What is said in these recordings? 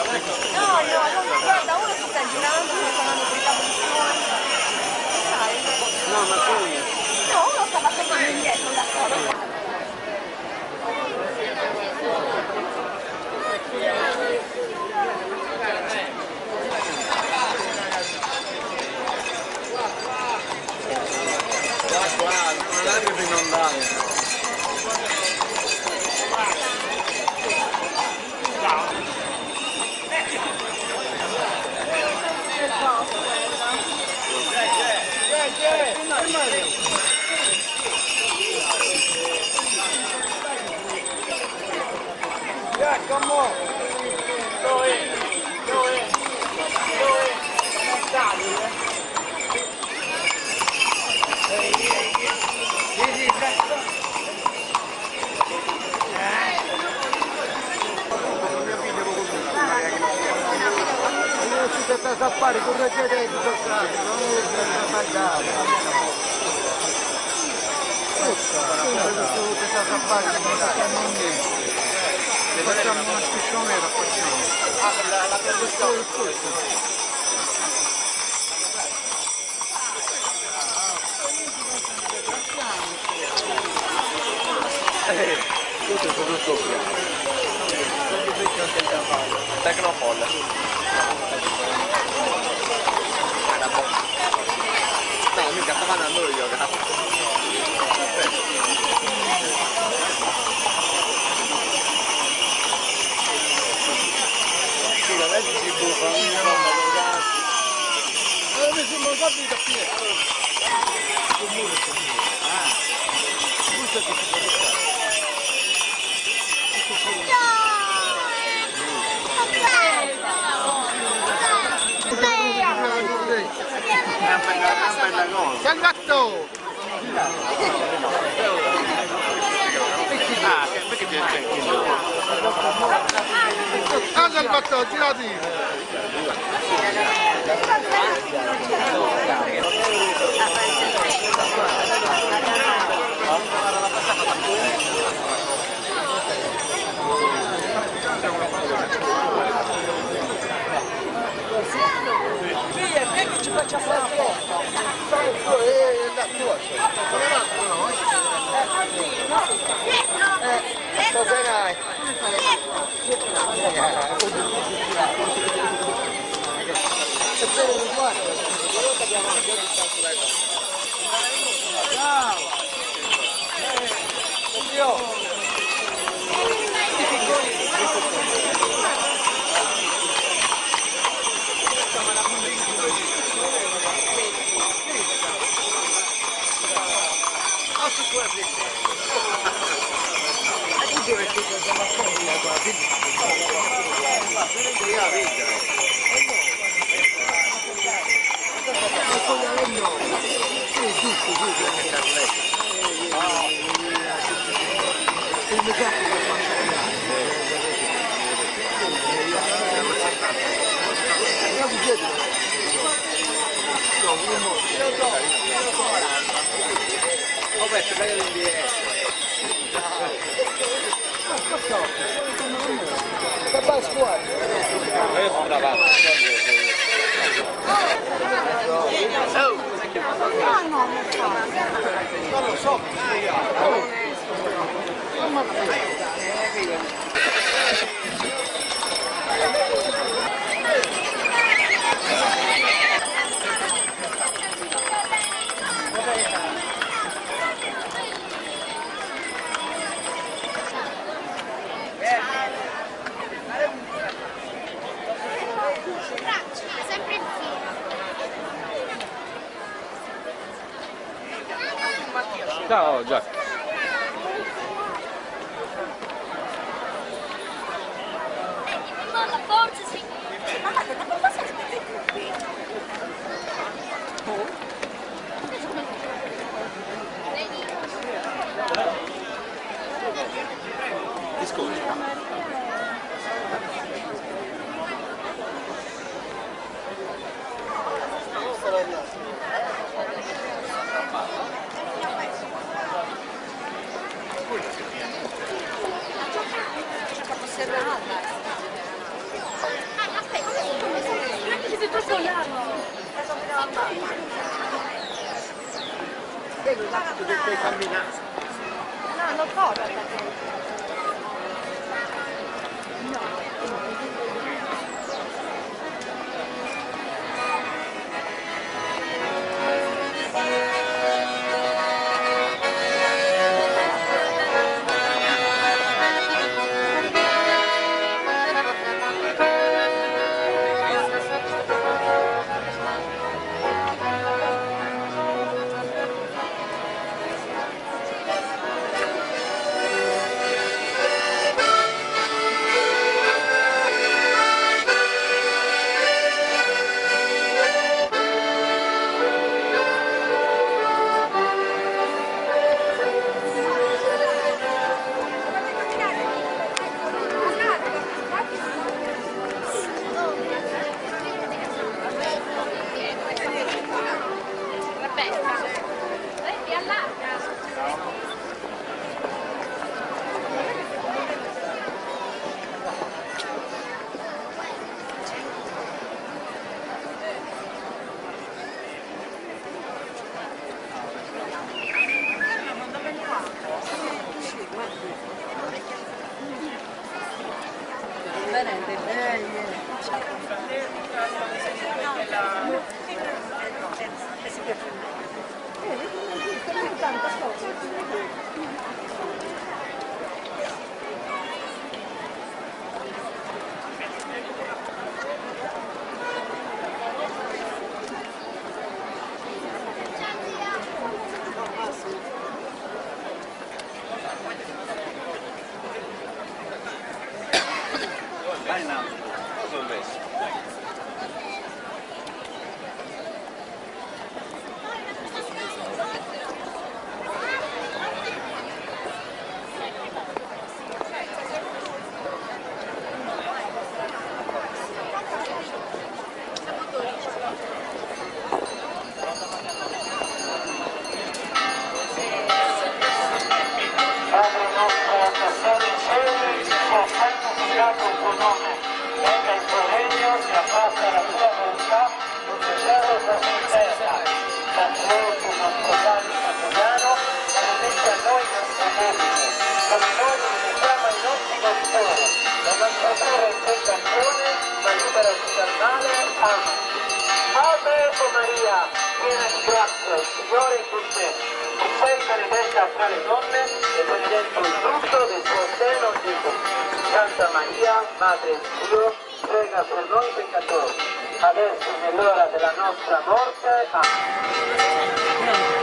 no, guarda, uno si sta girando, sta parlando con i tavoli suoni, sai? No, ma poi... No, uno stava tornando indietro da solo. Guarda, non è di non dare. Yeah, come on. Go in. Go in. Go in. Dai. Non si sta fare correggete tutto il caso, non è sbagliato. Tutte sta fare non facciamo niente. Facciamo una scissionera, facciamo. La tutto sono sopra. Tecnofolle. No, mica stava andando io, cazzo. Sì, adesso si buffa, mi sembra un po' di capire. C'è il gatto! Perché c'è cosa il gatto? Girati! Ci faccia fare la foto. Cos'è? Ciao Giacomo. Devi camminare. No, non posso. Santa Maria, Madre di Dio, prega per noi peccatori, adesso è l'ora della nostra morte. Amen.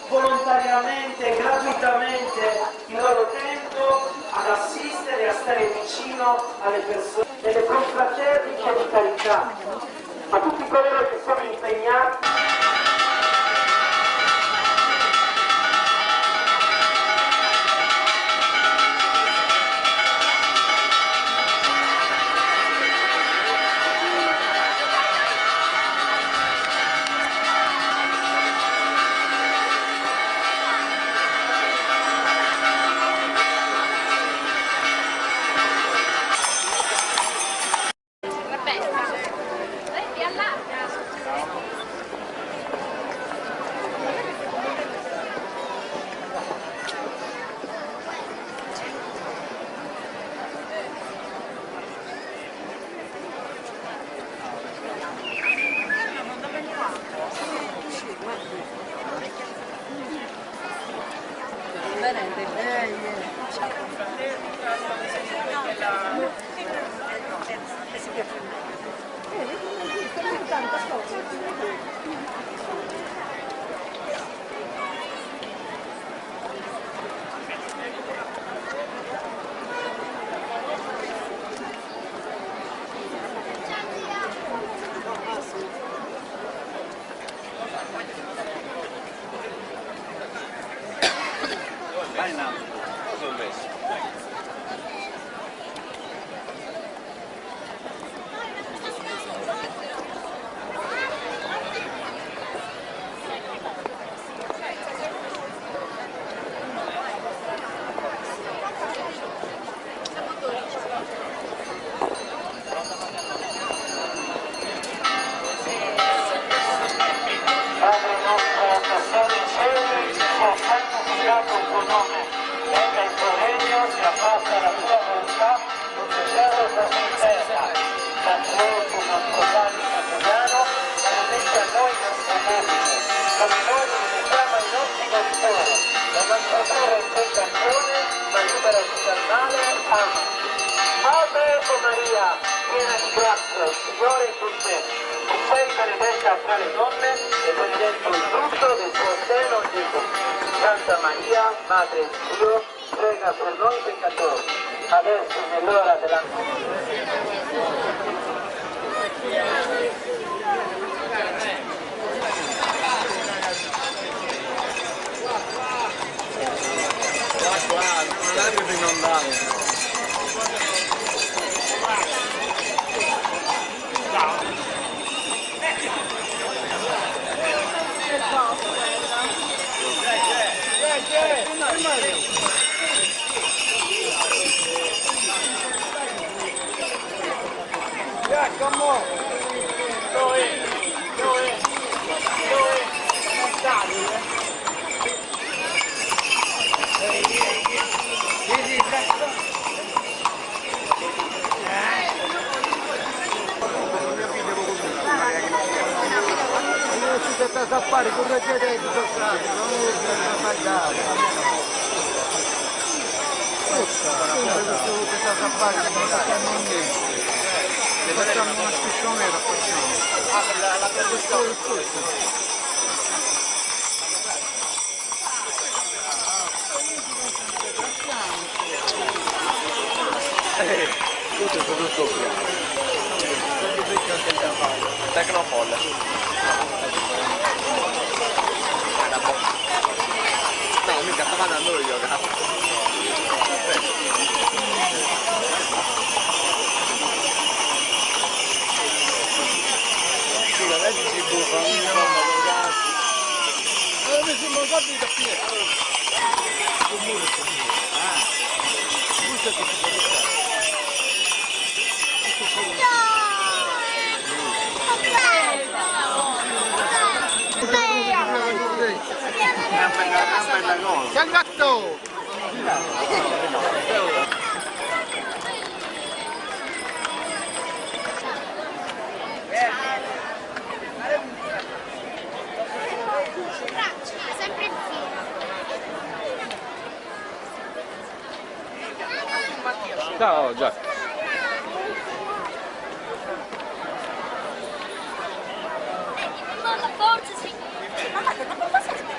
volontariamente, gratuitamente il loro tempo ad assistere e a stare vicino alle persone nelle confraternite di carità, a tutti coloro che sono impegnati. Padre nostro che sei in cielo, sia santificato il tuo nome, venga il tuo regno, sia fatta la tua volontà, come in cielo così in terra. Dacci oggi il nostro pane quotidiano, e rimetti a noi i nostri debiti, come noi rimettiamo ai nostri debitori, e non ci indurre in tentazione, ma liberaci dal male. Amen. Ave o Maria, piena di grazia, il Signore è con te. Tu sei benedetta tra le donne e benedetto il frutto del tuo seno, Gesù. Santa Maria, Madre di Dio, prega per noi peccatori, adesso e nell'ora della Yeah, come on. Go in. Si sta a fare correggete tutto il caso, non è fai dare. Questo sta a fare, non facciamo niente. Facciamo una spisciomera, facciamo. Tutto sono sopra. Tecnofolle. No, mica stavo andando io, sì, adesso si buffa, mi sembra un colpo di tappietto. C'è il gatto! Sempre Ciao Giac. Mamma, forza, sì. Mamma, ma cosa stai qui?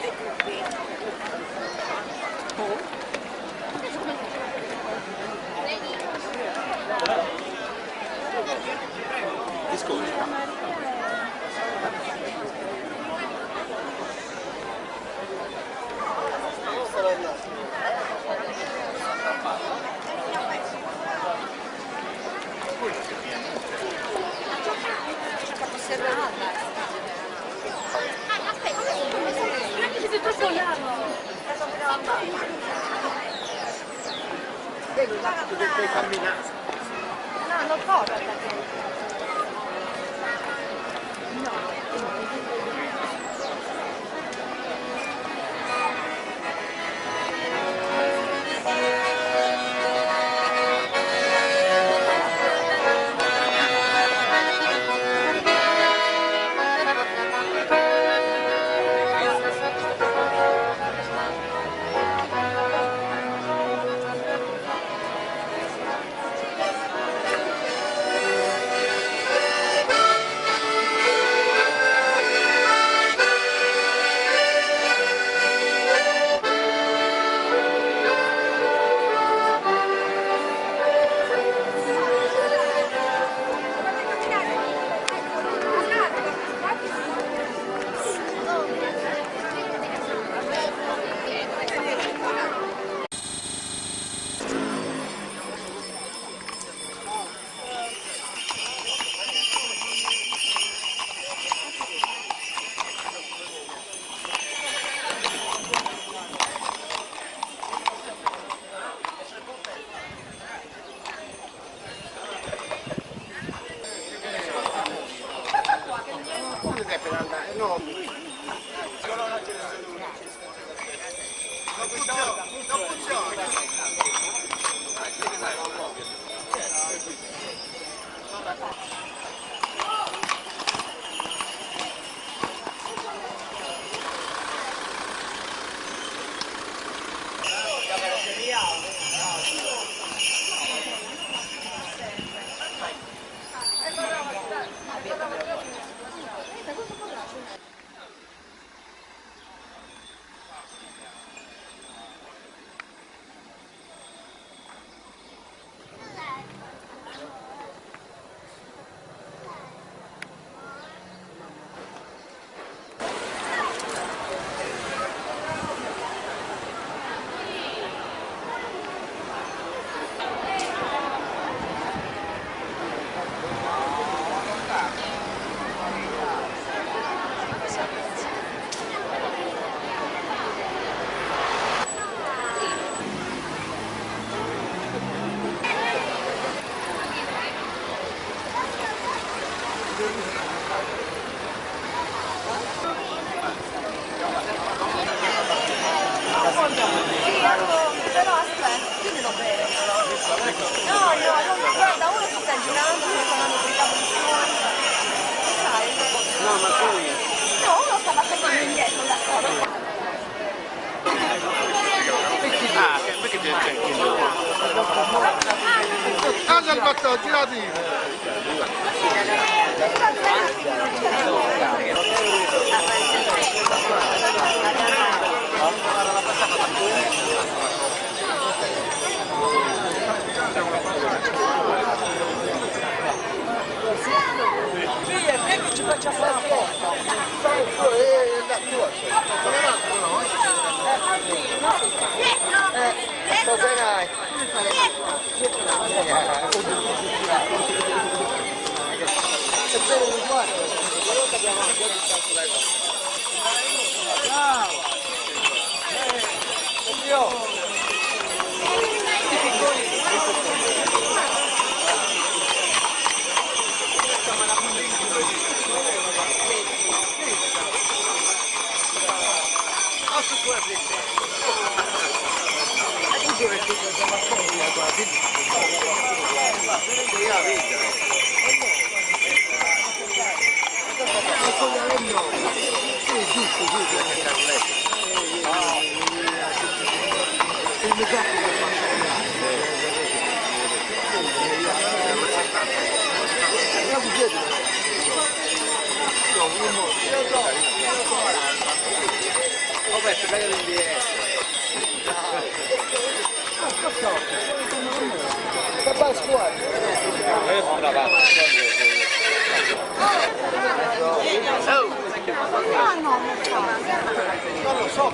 Devi camminare. No, non corro perché... Però aspetta, io devo bere. No, guarda, uno si sta girando, sta suonando con i cavoli suoni. Sai? No, ma poi... No, uno sta battendo indietro da solo. Ah, perché c'è il Casa il battò, girati! Ci faccia fare apposta. Non lo so,